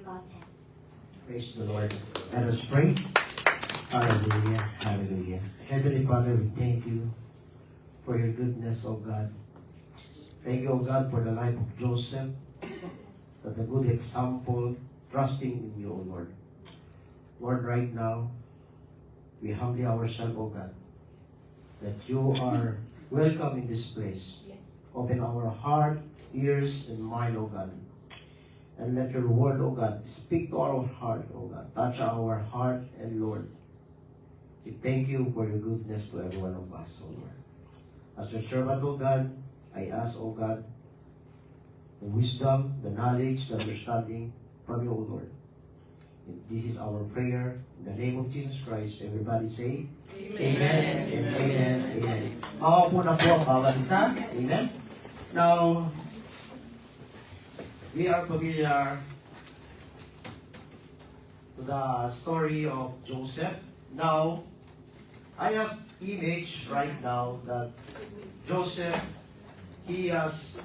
Godhead. Praise the Lord. Let us pray. Hallelujah. Hallelujah. Heavenly Father, we thank you for your goodness, O God. Thank you, O God, for the life of Joseph, for the good example, trusting in you, O Lord. Lord, right now, we humbly ourselves, O God, that you are welcome in this place. Open our heart, ears, and mind, O God. And let your word, O God, speak to our heart, O God. Touch our heart, and Lord, we thank you for your goodness to every one of us, O Lord. As your servant, O God, I ask, O God, the wisdom, the knowledge, the understanding from you, O Lord. And this is our prayer. In the name of Jesus Christ, everybody say, Amen, and amen, amen. Maupo na po ang bawat isa. Amen. Now, we are familiar to the story of Joseph. Now, I have image right now that Joseph, he has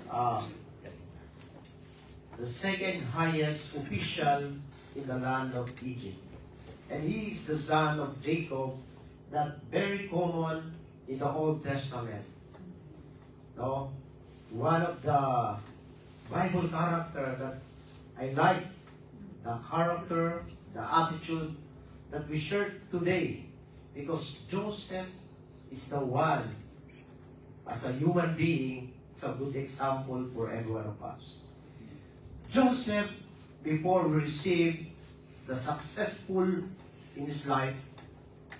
the second highest official in the land of Egypt. And he is the son of Jacob, that very common in the Old Testament. No? One of the Bible character that I like, the character, the attitude that we share today, because Joseph is the one, as a human being, is a good example for every one of us. Joseph, before we receive the successful in his life,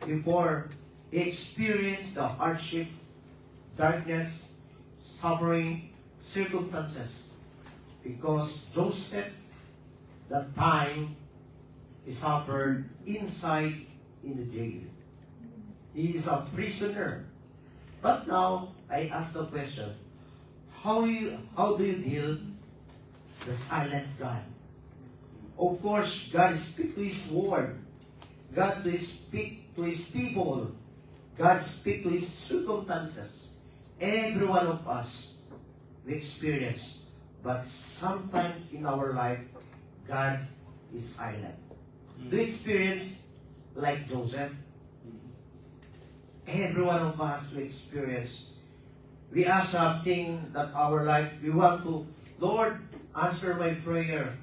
before he experienced the hardship, darkness, suffering, circumstances, because Joseph, that time, he suffered inside in the jail. He is a prisoner. But now, I ask the question, how do you deal the silent God? Of course, God speaks to His word. God speaks to His people. God speaks to His circumstances. Every one of us, we experience. But sometimes in our life, God is silent. Do you experience like Joseph? Every one of us we experience. We ask something that our life, we want to, Lord, answer my prayer.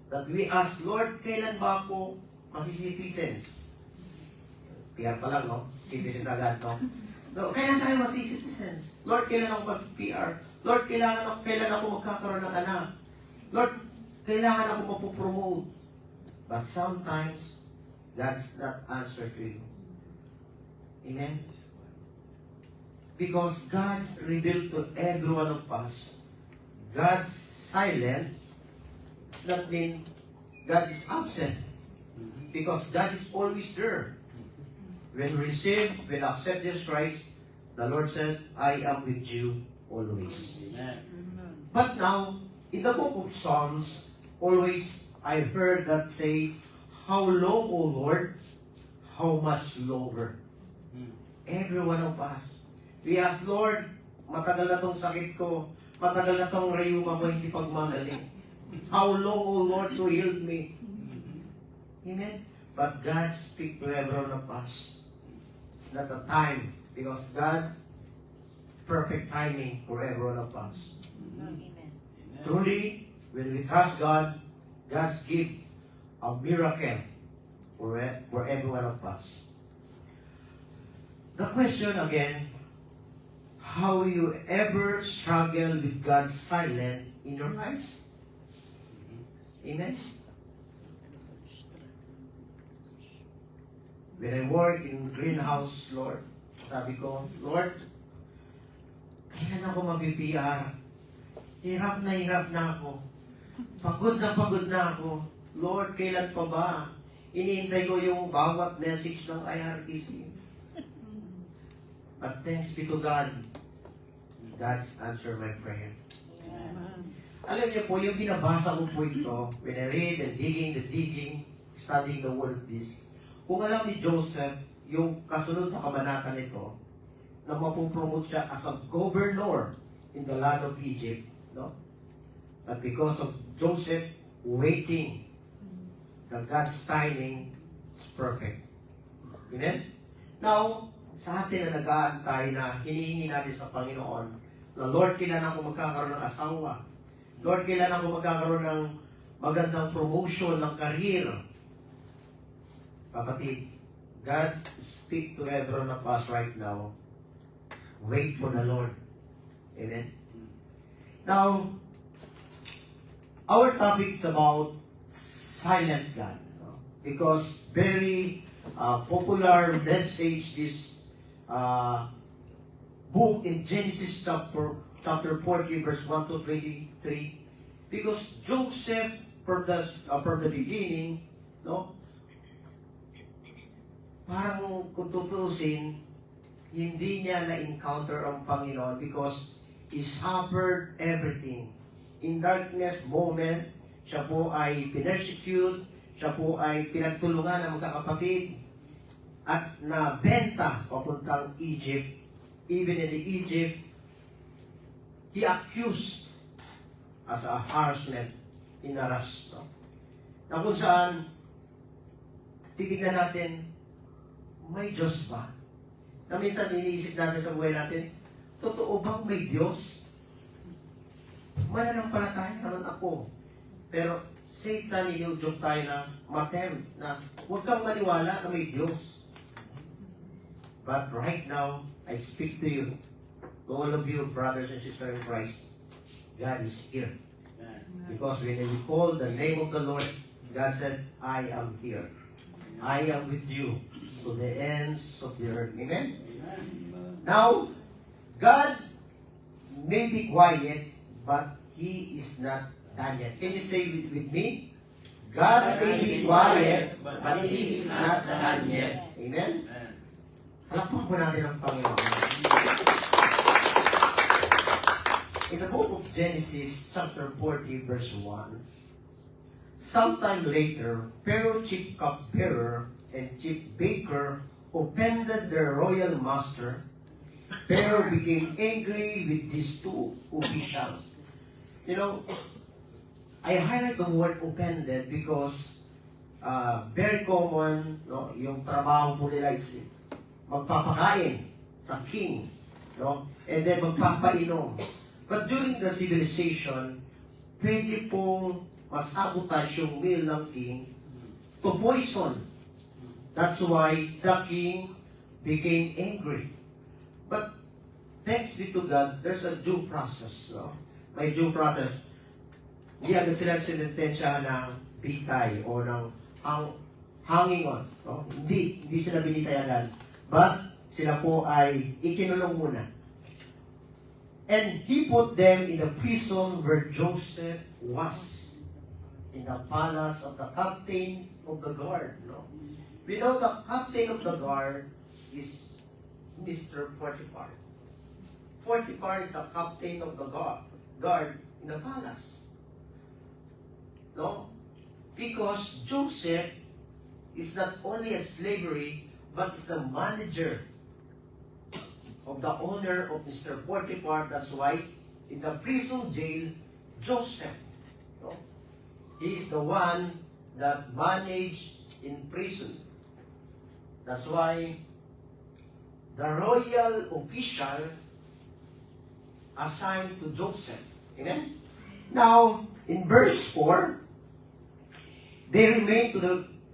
That we ask, Lord, kailan ba ako masisitizens? PR pa lang, no? Citizens agad, no? No, kailan tayo masisitizens? Lord, kailan ako mag-PR? Lord, kailan ako magkakaroon ng anak? Lord, kailangan ako mapopromote. But sometimes, that's not answer to you. Amen? Because God revealed to every one of us, God's silent, does not mean God is absent. Because God is always there. When we accept Jesus Christ, the Lord said, I am with you always. Amen. But now, in the book of Psalms, always I heard that say, how long, O Lord? How much longer? Every one of us. We ask, Lord, matagal na tong sakit ko. Matagal na tong rayuma ko hindi pagmagaling. How long, O Lord, to heal me? Amen? But God speaks to every one of us. It's not a time, because God, perfect timing for every one of us. Amen. Truly, when we trust God, God's give a miracle for every one of us. The question again, how you ever struggle with God's silence in your life? Amen? When I work in greenhouse, Lord, sabi ko, Lord, kailan ako mag-PR? Hirap na ako. Pagod na ako. Lord, kailan pa ba? Iniintay ko yung bawat message ng IRTC. But thanks be to God, God's answer my prayer. Amen. Alam niyo po, yung binabasa ko po ito, when I read and digging, studying the word of this, kung alam ni Joseph, yung kasunod na kabanata nito, na mapupromote siya as a governor in the land of Egypt, no? But because of Joseph waiting the God's timing is perfect. Amen? Now, sa atin na nag-aantay na hinihingi natin sa Panginoon na Lord, kailan ako magkakaroon ng asawa? Lord, kailan ako magkakaroon ng magandang promotion ng career? Kapatid, God speak to everyone of us right now. Wait for the Lord. Amen? Now, our topic is about silent God. No? Because very popular message this book in Genesis chapter 40 verse 1 to 23. Because Joseph from the beginning, no, parang kung tutusin, hindi niya na-encounter ang Panginoon because he suffered everything. In darkness moment, siya po ay pinersecute, siya po ay pinagtulungan ng magkakapatid at nabenta papuntang Egypt. Even in the Egypt, he accused as a harassment in Aras. No? Na kung saan, titignan natin, may Diyos ba? Na minsan iniisip natin sa buhay natin, totoo bang may Diyos? Mananampalataya naman ako. Pero Satan, inudyok tayo na matempt na huwag kang maniwala na may Diyos. But right now, I speak to you, to all of you, brothers and sisters in Christ, God is here. Because when we call the name of the Lord, God said, I am here. I am with you to the ends of the earth. Amen? Now, God may be quiet, but He is not done yet. Can you say with me? God may be quiet, but He is not done yet. Amen? Halakpan po natin ang Panginoon. In the book of Genesis, chapter 40, verse 1, sometime later, Pharaoh chief cupbearer and chief baker offended their royal master. Pharaoh became angry with these two officials. You know, I highlight the word offended because very common, no, yung trabaho po nila is magpapakain sa king, no, and then magpapainom. But during the civilization, pwede pong masabotage yung meal ng king to poison. That's why the king became angry. But thanks be to God, there's a due process. No? May due process. Hindi agad sila sinintensya ng bitay o ng hanging on. No? Hindi sila binitay agad. But sila po ay ikinulong muna. And he put them in the prison where Joseph was, in the palace of the captain of the guard. No? We know the captain of the guard is Mr. Potiphar. Potiphar is the captain of the guard in the palace. No? Because Joseph is not only a slavery, but is the manager of the owner of Mr. Potiphar. That's why in the prison jail, Joseph, no? He is the one that managed in prison. That's why the royal official assigned to Joseph. Amen? Now, in verse 4, they remained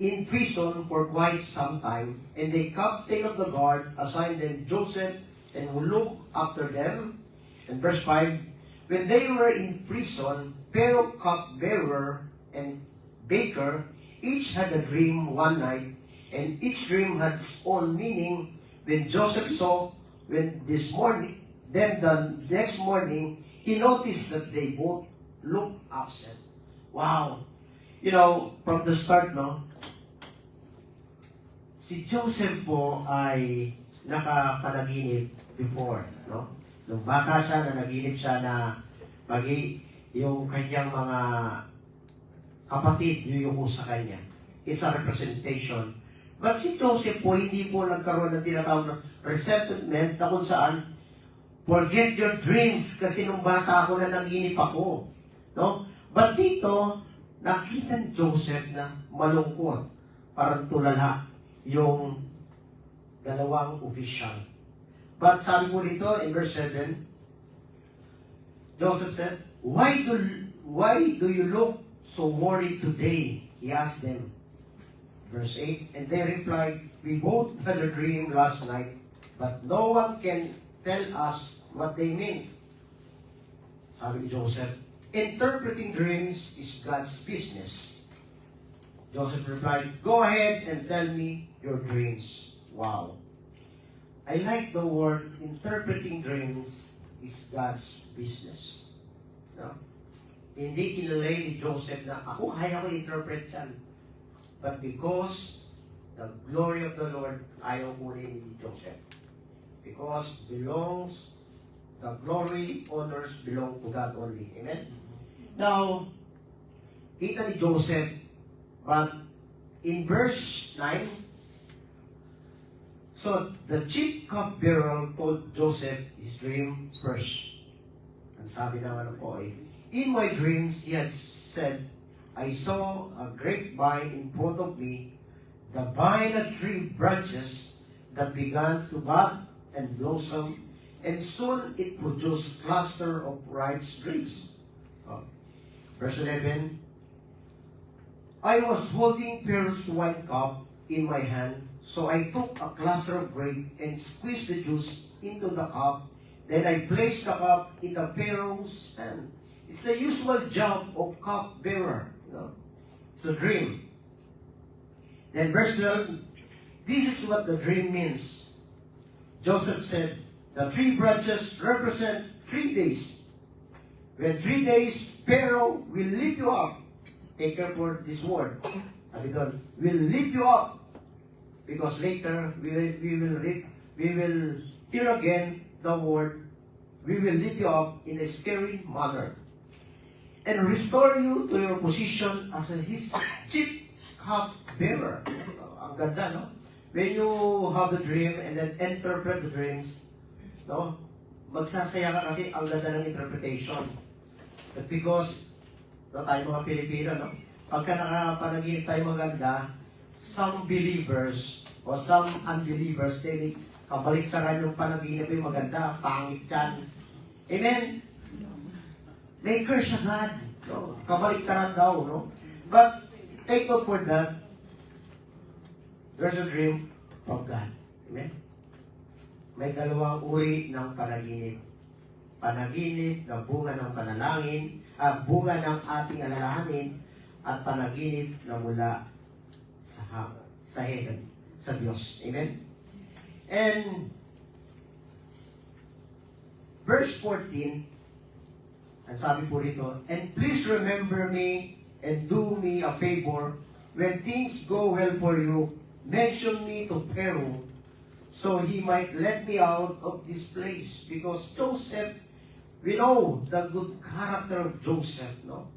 in prison for quite some time, and the captain of the guard assigned them Joseph and who looked after them. And verse 5, when they were in prison, Pharaoh, cupbearer, and baker, each had a dream one night, and each dream had its own meaning. When Joseph saw them the next morning, he noticed that they both looked absent. Wow! You know, from the start, no, si Joseph po ay nakapanaginip before, no? Nung bata siya, nanaginip siya na yung kanyang mga kapatid yuyuko sa kanya. It's a representation. But si Joseph po, hindi po nagkaroon ng tinatawag na resentment na kung saan, forget your dreams kasi nung bata ako nanaginip ako. No? But dito, nakita ni Joseph na malungkot, parang tulala yung dalawang official. But sabi po rito in verse 7, Joseph said, why do you look so worried today? He asked them. Verse 8, and they replied, we both had a dream last night, but no one can tell us what they mean. Sabi ni Joseph, interpreting dreams is God's business. Joseph replied, go ahead and tell me your dreams. Wow. I like the word interpreting dreams is God's business. No? Hindi kinalay ni Joseph na ako kaya ko interpret yan. But because the glory of the Lord, ayaw kunin ni Joseph. Because the glory, honors belong to God only. Amen? Now, kita ni Joseph, but in verse 9, so the chief cupbearer told Joseph his dream first. Ang sabi ng ano po ay, in my dreams, he had said, I saw a grapevine in front of me. The vine had 3 branches that began to bud and blossom, and soon it produced cluster of ripe grapes. Verse 11, I was holding Pharaoh's wine cup in my hand, so I took a cluster of grapes and squeezed the juice into the cup. Then I placed the cup in the Pharaoh's hand. It's the usual job of cupbearer. It's a dream. Then verse 12, this is what the dream means. Joseph said, the 3 branches represent 3 days. When 3 days, Pharaoh will lift you up. Take care for this word. Will lift you up. Because later, we will hear again the word, we will lift you up in a scary manner. And restore you to your position as his chief cupbearer. Ang ganda, no? When you have the dream and then interpret the dreams, no? Magsasaya ka kasi ang ganda ng interpretation. But because, no, tayo mga Pilipino, no? Pagka nakapanaginip tayo maganda, some believers or some unbelievers, they kabaliktaran yung panaginip yung maganda, pangit yan. Amen? May curse sa God. No? Kabaliktaran daw, no? But, take note for that, there's a dream from God. Amen? May dalawang uri ng panaginip. Panaginip na bunga ng panalangin, bunga ng ating alalahanin, at panaginip na mula sa heaven, sa Diyos. Amen? And, verse 14, ang sabi po rito, and please remember me and do me a favor. When things go well for you, mention me to Pharaoh so he might let me out of this place. Because Joseph, we know the good character of Joseph, no?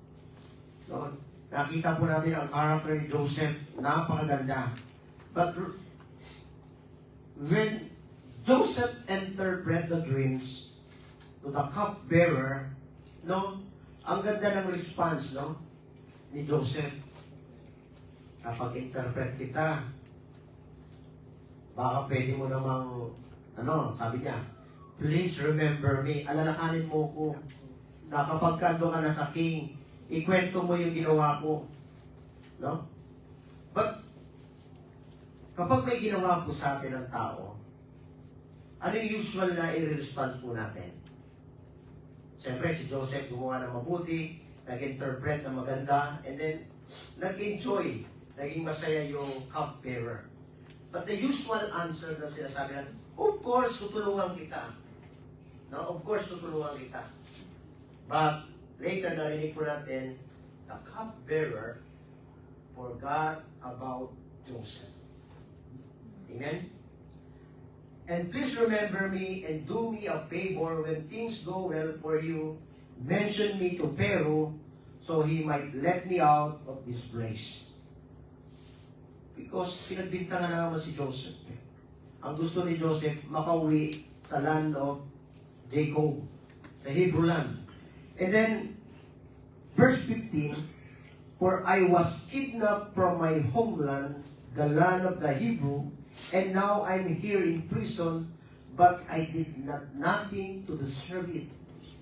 No? Nakita po natin ang character ni Joseph, napakaganda. But when Joseph interpreted the dreams to the cupbearer, no, ang ganda ng response, no, ni Joseph. Kapag interpret kita, baka pwede mo namang, sabi niya, please remember me, alalahanin mo ko, na kapag kando ka na sa king, ikwento mo yung ginawa ko. No? But, kapag may ginawa po sa atin ng tao, ano yung usual na i-response po natin? Siyempre, si Joseph gumawa ng mabuti, nag-interpret ng maganda, and then, nag-enjoy, naging masaya yung cupbearer. But the usual answer na sinasabi natin, of course, tutulungan kita. No? Of course, tutulungan kita. But, later, narinig po natin, the cupbearer forgot about Joseph. Amen? And please remember me and do me a favor when things go well for you. Mention me to Pharaoh so he might let me out of this place. Because pinagbintangan na naman si Joseph. Ang gusto ni Joseph, makauwi sa land of Jacob, sa Hebrew land. And then, verse 15, For I was kidnapped from my homeland, the land of the Hebrew, and now I'm here in prison, but I did nothing to deserve it.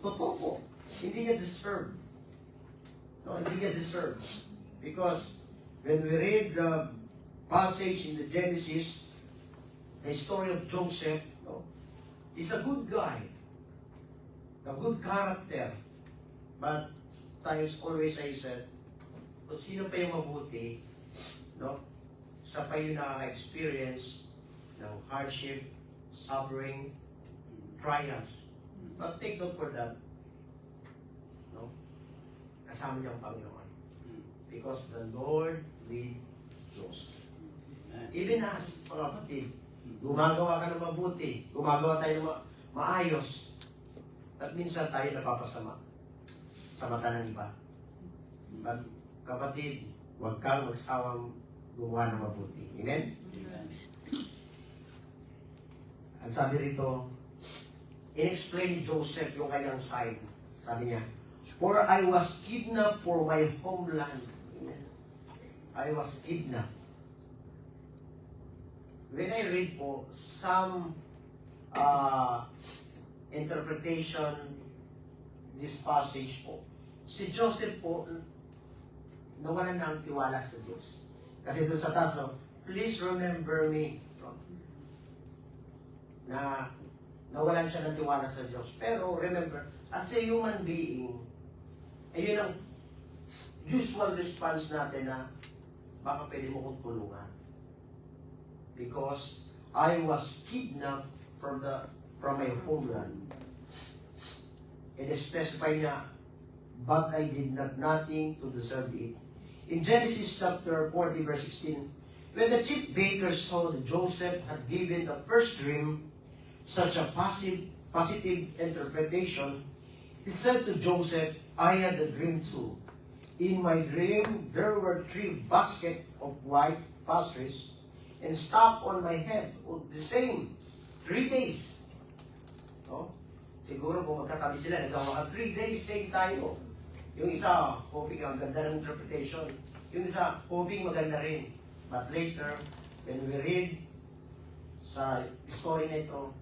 Totoo po. Hindi niya deserve. No, hindi niya deserve. Because when we read the passage in the Genesis, the story of Joseph, no, he's a good guy. A good character. But times always I said, kung sino pa yung mabuti, no? Sa pa yung nakaka-experience ng hardship, suffering, trials. But take note for that. No? Kasama niya ang Panginoon. Because the Lord will Joseph. Even as, mga kapatid, gumagawa ka ng mabuti, gumagawa tayo ng maayos, at minsan tayo napapasama sa mata ng iba. But, kapatid, huwag kang magsawang gumawa ng mabuti. Amen? Amen. At sabi rito, in-explain ni Joseph yung kanyang side. Sabi niya, for I was kidnapped for my homeland. Amen. I was kidnapped. When I read po, some interpretation this passage po, si Joseph po, nawalan ng tiwala sa Diyos. Kasi doon sa taas, please remember me. Na nawalan siya ng tiwala sa Diyos. Pero remember, as a human being, ayun ang usual response natin na baka pwede mo kong tulungan. Because I was kidnapped from my homeland. And specify niya, but I did nothing to deserve it. In Genesis chapter 40, verse 16, when the chief baker saw that Joseph had given the first dream such a positive interpretation, he said to Joseph, I had a dream too. In my dream, there were 3 baskets of white pastries and stuck on my head. The same, 3 days. No? Siguro kung magkatabi sila, nagawa ka 3 days, same tayo. Yung isa, hoping ang ganda ng interpretation. Yung isa, hoping maganda rin. But later, when we read sa story na ito,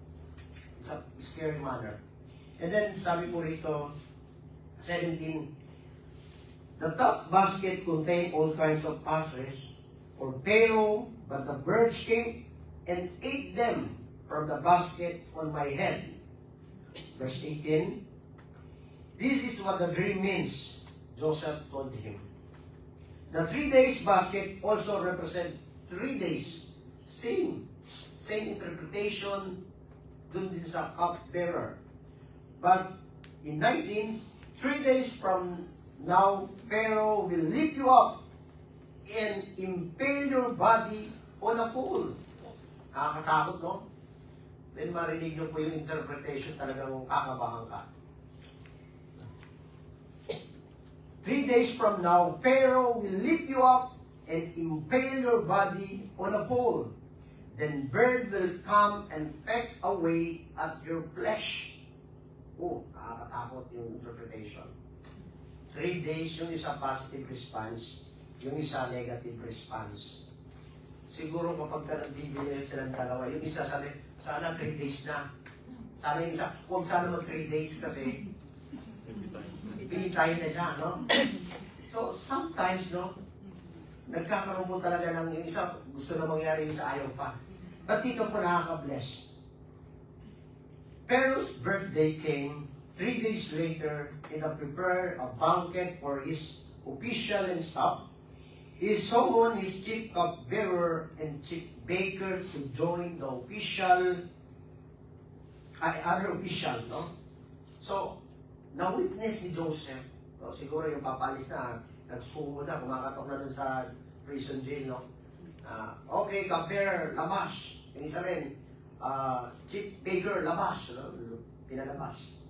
it's a scary manner. And then, sabi po rito, 17, the top basket contained all kinds of pastries for Pharaoh, but the birds came and ate them from the basket on my head. Verse 18, this is what the dream means, Joseph told him. The 3 days basket also represent 3 days. Same interpretation dun din sa cupbearer. But in 19, 3 days from now, Pharaoh will lift you up and impale your body on a pole. Nakakatakot, no? Then marinig nyo po yung interpretation, talagang kakabahan ka. 3 days from now, Pharaoh will lift you up and impale your body on a pole. Then bird will come and peck away at your flesh. Oh, nakakatakot yung interpretation. 3 days, yung isa positive response, yung isa negative response. Siguro kapag ka nagbibigay silang dalawa, yung isa sana 3 days na. Sana yung isa, huwag sana mag 3 days kasi tayo na siya, no? So, sometimes, no, nagkakaroon po talaga ng yung isa, gusto na mangyari, yung isa ayaw pa. But dito po nakaka-bless. Pharaoh's birthday came 3 days later, and prepared a banquet for his official and staff. He summoned his chief cupbearer and chief baker to join the other official, no? So, na-witness ni Joseph, no? Siguro yung papalis na, nagsumo na, kumakatok na dun sa prison jail, no? Okay, cupbearer, labas. Yung isa rin, chief baker, labas, no? Pinalabas.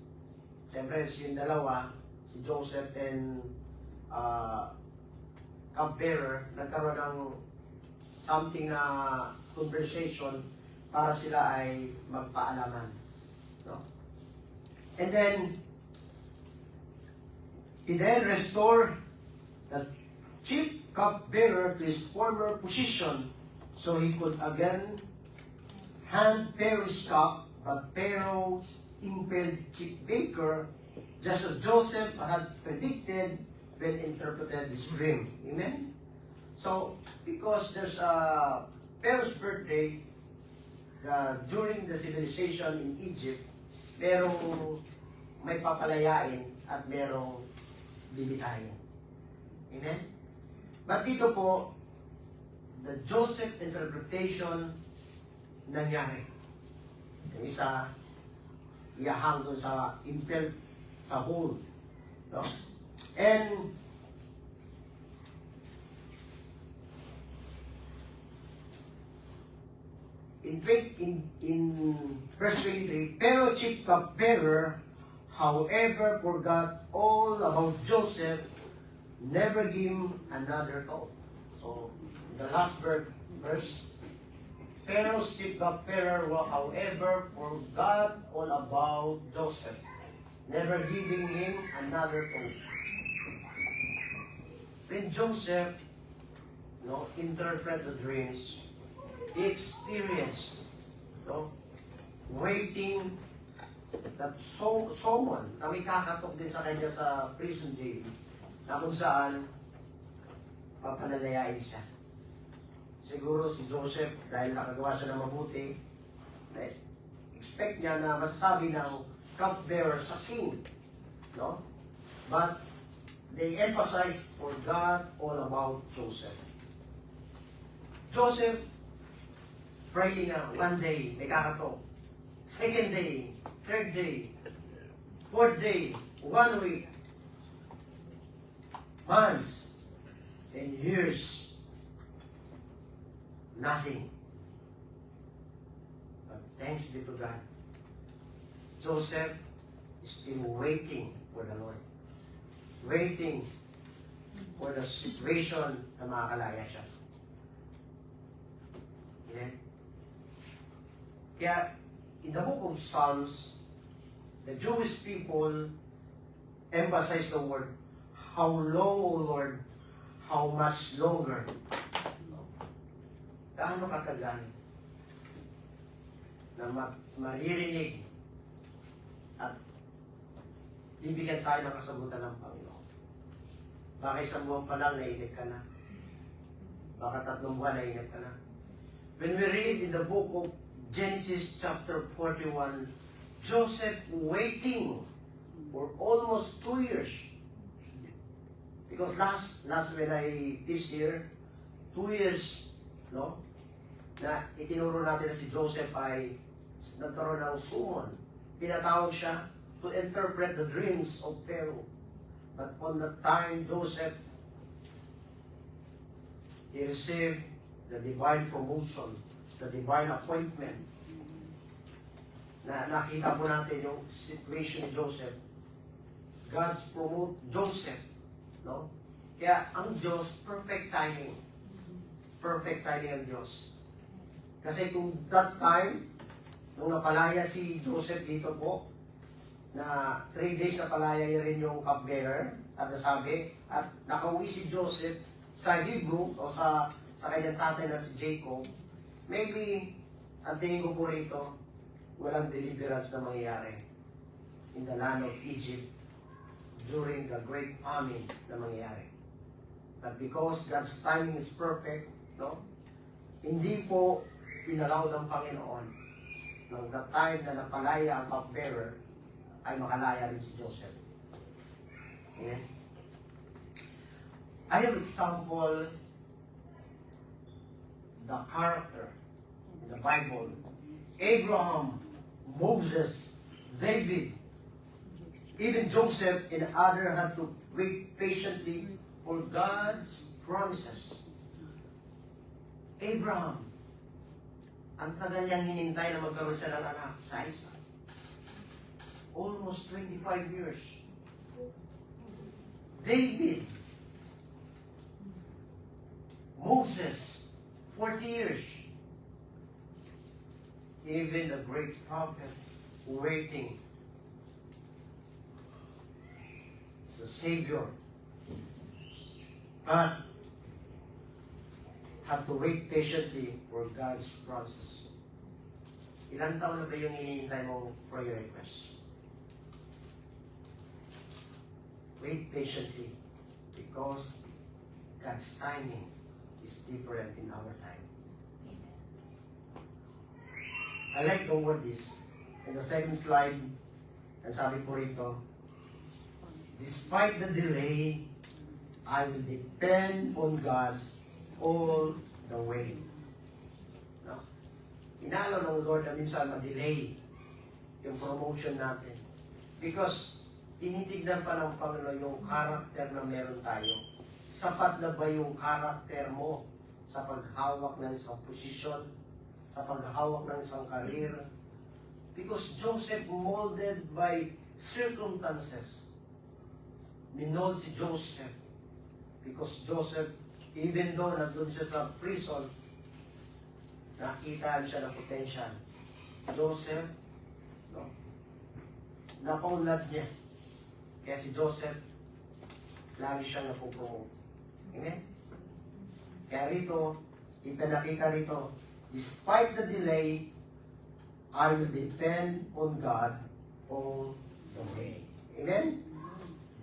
Siyempre, yung dalawa, si Joseph and cupbearer, nagkaroon ng something na conversation para sila ay magpaalaman. No? And then, he then restored the chief cupbearer to his former position so he could again hand Pharaoh's cup, but Pharaoh's impelled chief baker, just as Joseph had predicted when interpreted his dream. Amen? So, because there's a Pharaoh's birthday during the civilization in Egypt, merong may papalayain at merong bibitahin. Amen? But dito po, the Joseph interpretation nangyari. Yung isa, iyahang doon sa impel, sa hole. No? And in verse 23, pero chief cupbearer, however, forgot all about Joseph, never gave him another thought. So, the last verse, Pharaoh's chief cupbearer, however, forgot all about Joseph, never giving him another thought. When Joseph interpret the dreams, he experienced waiting that someone na may kakatok din sa kanya sa prison jail na kung saan papalalayain siya. Siguro si Joseph, dahil nakagawa siya ng mabuti, expect niya na masasabi ng cupbearer sa king. No? But they emphasized forgot all about Joseph. Joseph, praying na, one day, may kakatok. Second day, third day, fourth day, 1 week, months, and years, nothing. But thanks be to God, Joseph is still waiting for the Lord. Waiting for the situation na makakalaya siya. Amen? Kaya, in the book of Psalms, the Jewish people emphasize the word, how long, O Lord, how much longer? Gaano katagal na maririnig at bibigyan tayo ng kasagutan ng Panginoon. Baka isang buwan pa lang, naiinip ka na. Baka 3 buwan, naiinip ka na. When we read in the book of Genesis chapter 41, Joseph waiting for almost 2 years. Because last when I teach here, 2 years, no? Na itinuro natin na si Joseph ay nagkaroon ng summon. Pinatawag siya to interpret the dreams of Pharaoh. But on the time Joseph, he received the divine promotion, the divine appointment. Na nakita po natin yung situation ni Joseph. God's promote Joseph, no? Kaya ang Diyos, perfect timing. Perfect timing ang Diyos. Kasi kung that time, nung napalaya si Joseph dito po, na 3 days napalaya rin yung cupbearer, at nasabi, at nakauwi si Joseph sa Hebrew, o sa kanyang tatay na si Jacob, maybe, ang tingin ko po rito, walang deliverance na mangyayari in the land of Egypt during the great famine na mangyayari. But because God's timing is perfect, no? Hindi po pinalaw ng Panginoon nung the time na napalaya ang cupbearer ay makalaya rin si Joseph. Amen? I have example the character in the Bible. Abraham, Moses, David, even Joseph and others had to wait patiently for God's promises. Abraham, ang tagal niyang hinintay na magkaroon siya ng anak sa Isaac. Almost 25 years. David, Moses, 40 years. Even the great prophet waiting. The Savior. But have to wait patiently for God's promises. Ilang taon na ba yung hinihintay mong prayer request? Wait patiently because God's timing is different in our time. Amen. I like the word this. In the second slide, ang sabi po rito, despite the delay, I will depend on God all the way. No? Inalo ng Lord na minsan ma-delay yung promotion natin. Because tinitignan pa ng Panginoon yung character na meron tayo. Sapat na ba yung character mo sa paghawak ng isang posisyon, sa paghawak ng isang career? Because Joseph molded by circumstances. Minold si Joseph. Because Joseph, even though nandun siya sa prison, nakitaan siya ng potential. Joseph, no, napaunlad niya. Kaya si Joseph, lagi siyang napupromote. Amen? Kaya rito, ipinakita rito, despite the delay, I will depend on God all the way. Amen?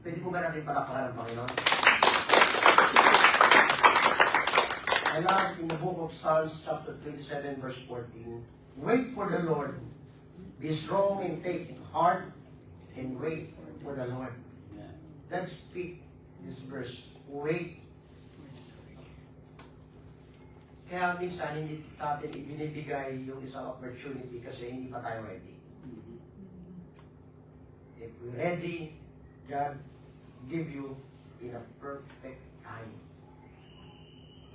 Pwede po ba natin palakpakan ng Panginoon? I love in the book of Psalms chapter 27 verse 14, wait for the Lord, be strong and take heart, and wait for the Lord. Let's speak this verse. Wait. Kaya minsan hindi sa atin ibinibigay yung isang opportunity kasi hindi pa tayo ready. If we're ready, God give you in a perfect time.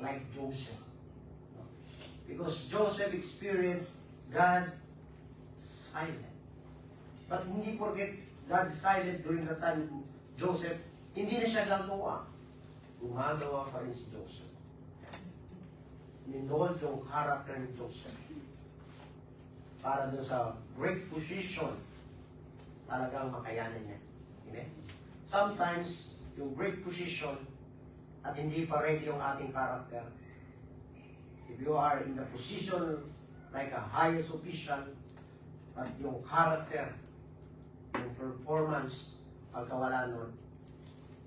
Like Joseph. Because Joseph experienced God silent. But hindi porket God silent during the time Joseph, hindi na siya gagawa. Gumagawa pa rin si Joseph. Ninold yung character ni Joseph. Para dun sa great position, talagang makayanan niya. Okay? Sometimes, yung great position, at hindi pa ready yung ating character. If you are in the position like a highest official, at yung character, yung performance, pagkawala nun,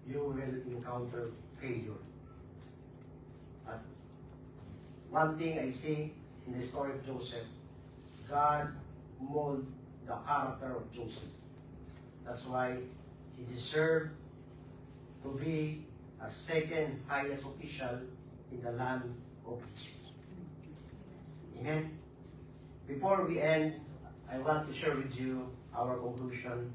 you will encounter failure. At one thing I see in the story of Joseph, God molded the character of Joseph. That's why he deserved to be a second highest official in the land of Egypt. Amen? Before we end, I want to share with you our conclusion.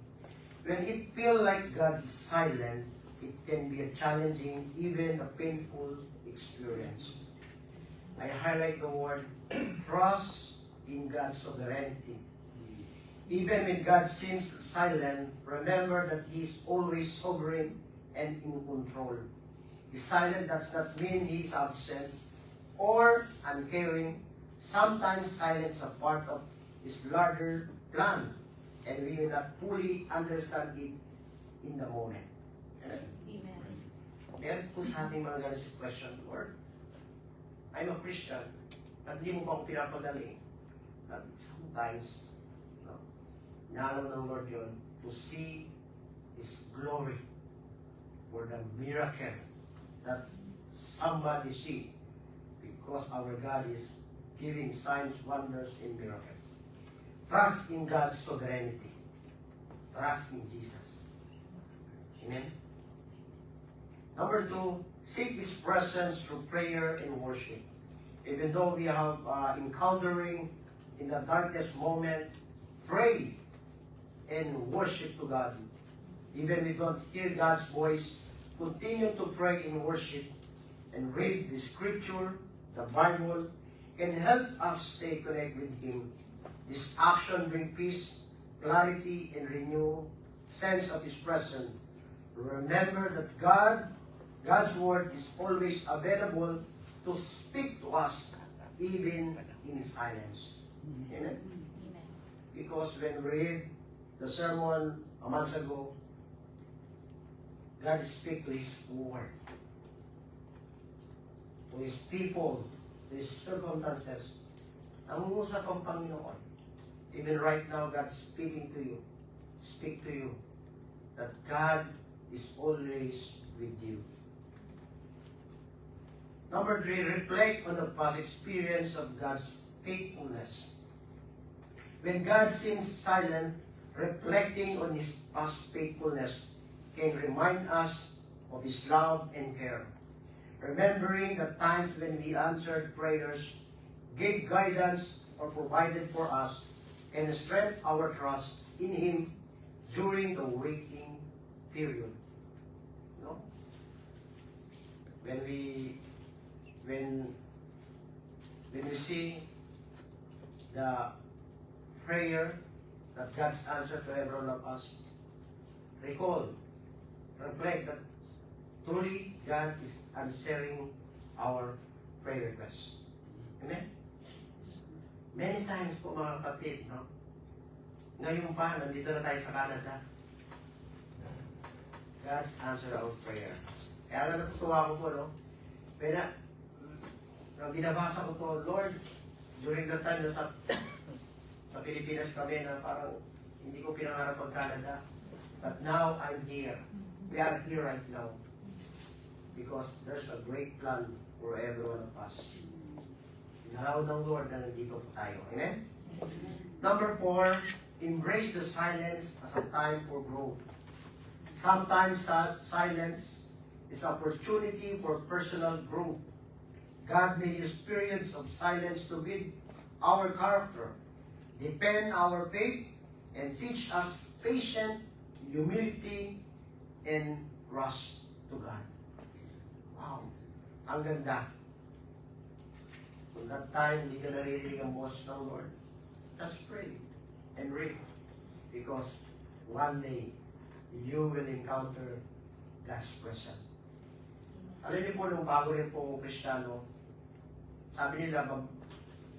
When it feels like God is silent, it can be a challenging, even a painful experience. I highlight the word trust in God's sovereignty. Even when God seems silent, remember that He is always sovereign and in control. He's silent does not mean He is absent or uncaring. Sometimes silence is a part of His larger plan, and we will not fully understand it in the moment. Amen. Meron po sa ating mga ganang sitwasyon, Lord, I'm a Christian, at hindi mo pa ako pinapagaling. At sometimes, no, nalo ng Lord yun to see His glory for the miracle that somebody see because our God is giving signs, wonders, and miracles. Trust in God's sovereignty. Trust in Jesus. Amen? Number 2, seek His presence through prayer and worship. Even though we have encountering in the darkest moment, pray and worship to God. Even we don't hear God's voice, continue to pray and worship and read the scripture, the Bible, can help us stay connected with Him. This action brings peace, clarity, and renew sense of His presence. Remember that God's word is always available to speak to us, even in silence. Amen? Amen. Because when we read the sermon a month ago, God speaks to His word, to His people, these circumstances, nangungusap ang Panginoon. Even right now, God's speaking to you. Speak to you that God is always with you. Number 3, reflect on the past experience of God's faithfulness. When God seems silent, reflecting on His past faithfulness can remind us of His love and care. Remembering the times when we answered prayers, gave guidance, or provided for us, can strengthen our trust in Him during the waiting period. No? When we see the prayer that God's answer to every one of us, recall, reflect that truly God is answering our prayer requests. Amen? Many times po mga kapatid, no? Ngayon pa, nandito na tayo sa Canada. God's answer our prayer. Kaya nga natutuwa ko po, no? Pero, nang binabasa ko po, Lord, during the time na sa Pilipinas kami na parang hindi ko pinangarap ang Canada. But now, I'm here. We are here right now. Because there's a great plan for every one of us. Inaraw ng Lord na nandito po tayo. Amen? Number 4, embrace the silence as a time for growth. Sometimes silence is opportunity for personal growth. God may use periods of silence to build our character, deepen our faith, and teach us patience, humility, and trust to God. Wow! Ang ganda. Kung that time, hindi ka naririnig ang boses ng Lord, just pray and read. Because one day, you will encounter God's presence. Alam niyo po, nung bago rin po akong Kristiyano, sabi nila,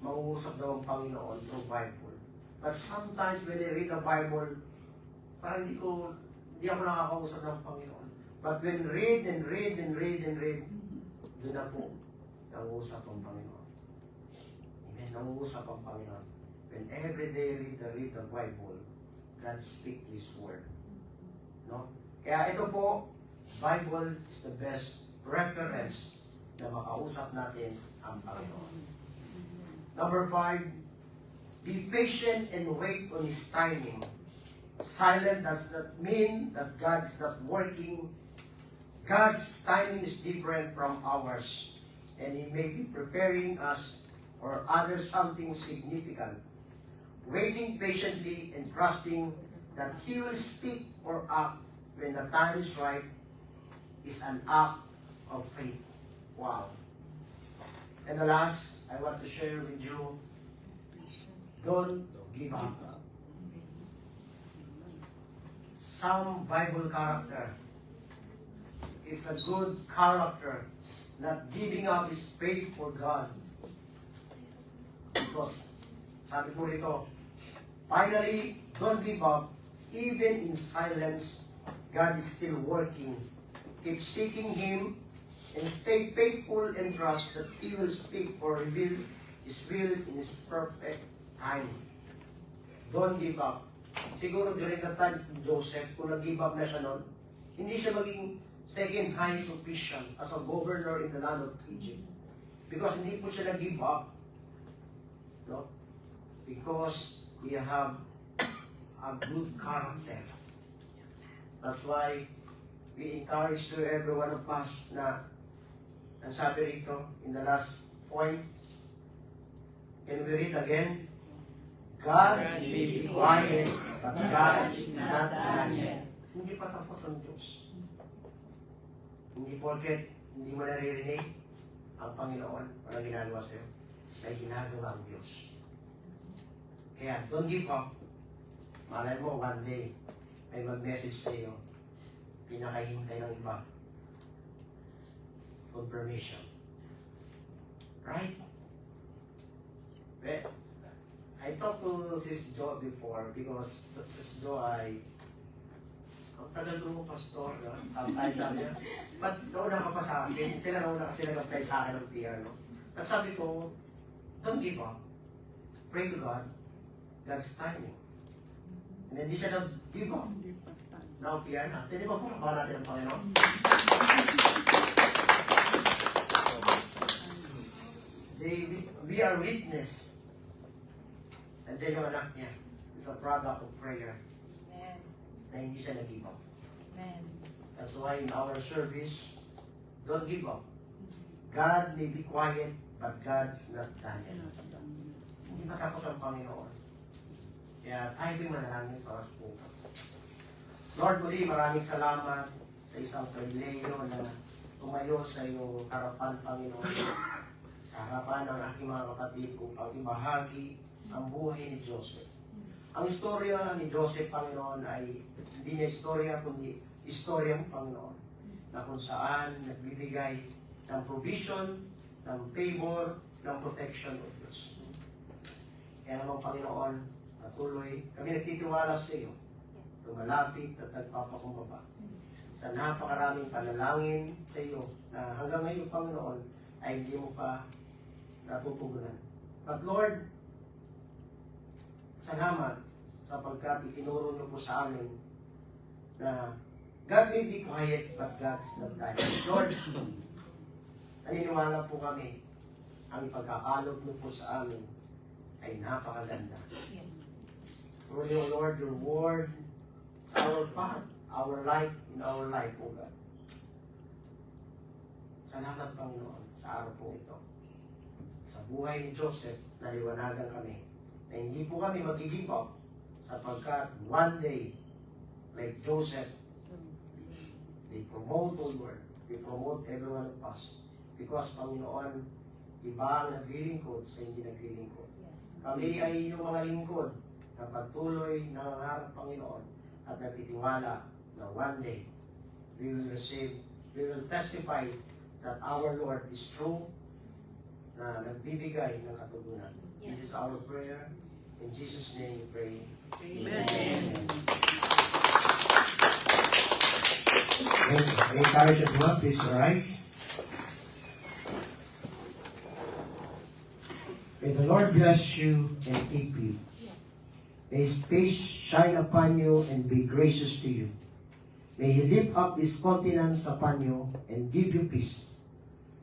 mauusap daw ang Panginoon through Bible. But sometimes when I read the Bible, parang hindi ako nakakausap ng Panginoon. But when read, doon na po, nangusap ang Panginoon. Amen, nangusap ang Panginoon. When every day read the Bible, God speak His Word. No? Kaya ito po, Bible is the best reference na makausap natin ang Panginoon. Number 5, be patient and wait on His timing. Silent does not mean that God's not working. God's timing is different from ours, and He may be preparing us or others something significant. Waiting patiently and trusting that He will speak or act when the time is right is an act of faith. Wow. And the last, I want to share with you, don't give up. Some Bible character, it's a good character, not giving up his faith for God. Because, sabi po rito, finally, don't give up. Even in silence, God is still working. Keep seeking Him and stay faithful and trust that He will speak or reveal His will in His perfect time. Don't give up. Siguro during that time, Joseph, kung nag-give up na siya noon, hindi siya maging second highest official as a governor in the land of Egypt. Because hindi po siya nag-give up. No? Because he have a good character. That's why we encourage to every one of us na ang sabi rito in the last point, can we read again? God may be quiet, but God is not done yet. Hindi pa tapos ang Diyos. Hindi porket hindi mo naririnig ang Panginoon walang ginagawa sa'yo. May ginagawa ang Diyos. Kaya, don't give up. Malay mo, one day, may mag-message sa'yo. Pinakahintay ng iba. Confirmation. Right? Well, I talked to Sis Jo before because Sis Jo ay ang tagal ko mo, Pastor, no? Ay, sabi niya, ba't nauna ka pa sa akin? Sila nauna kasi nag-apply sa akin ng PR, no? At sabi ko, don't give up. Pray to God. God's timing. And hindi siya nag-give up. Now, PR na. Pwede ba pumabawa natin ang Panginoon? We are witness. Nandiyan yung anak niya. It's a product of prayer. Amen. Na hindi siya nag-give up. Amen. That's why in our service, don't give up. God may be quiet, but God's not done yet. Hindi matapos ang Panginoon. Kaya tayo po'y manalangin sa oras po. Lord, muli maraming salamat sa isang pribileyo na tumayo sa iyong harapan, Panginoon. Sa harapan ng aking mga kapatid upang ibahagi ang buhay ni Joseph. Ang istorya ni Joseph, Panginoon, ay hindi niya istorya, kundi istorya mo, Panginoon, na kung saan nagbibigay ng provision, ng favor, ng protection of Diyos. Kaya naman, Panginoon, patuloy, kami nagtitiwala sa iyo, lumalapit at nagpapakumbaba sa napakaraming panalangin sa iyo na hanggang ngayon, Panginoon, ay hindi mo pa natutugunan. But Lord, salamat sapagkat itinuro niyo po sa amin na God may be quiet, but God's not time. Lord, naniniwala po kami ang ipagkakalog niyo po sa amin ay napakaganda. Truly, O Lord, your word is our path, our light in our life, O God. Salamat, Panginoon, sa araw po ito. Sa buhay ni Joseph, naliwanagan kami na hindi po kami mag-give up sapagkat one day, like Joseph, they promote, O Lord, they promote every one of us. Because, Panginoon, iba ang naglilingkod sa hindi naglilingkod. Kami ay inyong mga lingkod na patuloy nangangarap, Panginoon, at nagtitiwala na one day we will testify that our Lord is true, na nagbibigay ng katugunan. This is our prayer. In Jesus' name we pray. Amen. I encourage everyone, please rise. May the Lord bless you and keep you. May His face shine upon you and be gracious to you. May He lift up His countenance upon you and give you peace.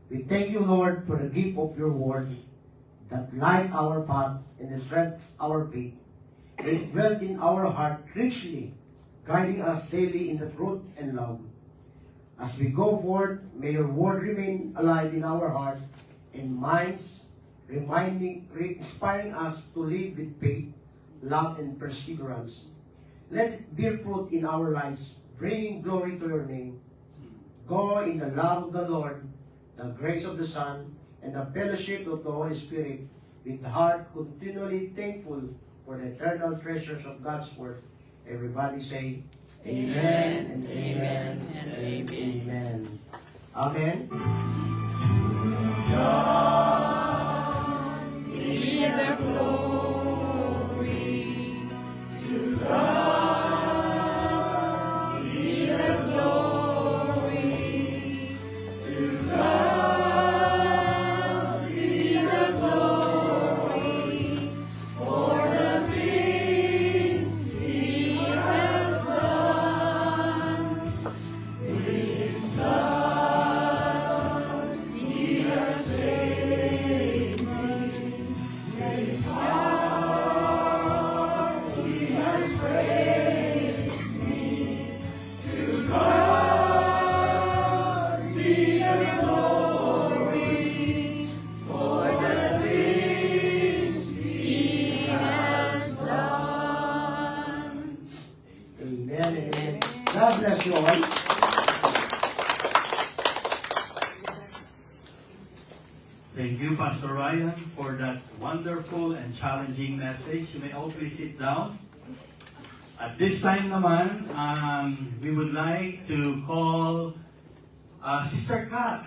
We thank you, Lord, for the gift of your word that light our path and strength our faith. May it dwell in our heart richly, guiding us daily in the truth and love. As we go forth, may your word remain alive in our heart and minds, inspiring us to live with faith, love, and perseverance. Let it bear fruit in our lives, bringing glory to your name. Go in the love of the Lord, the grace of the Son, and the fellowship of the Holy Spirit, with the heart continually thankful for the eternal treasures of God's Word. Everybody say, Amen, and Amen, and Amen. Amen. Be the glory to God. Be the glory to God. Be the glory for the things He has done. His blood, He has saved me. His heart, He has raised me. To God be the glory for the things He has done. Amen and Amen. God bless you all. Thank you, Pastor Ryan, for that wonderful and challenging message. You may all please sit down. At this time naman, we would like to call Sister Kat.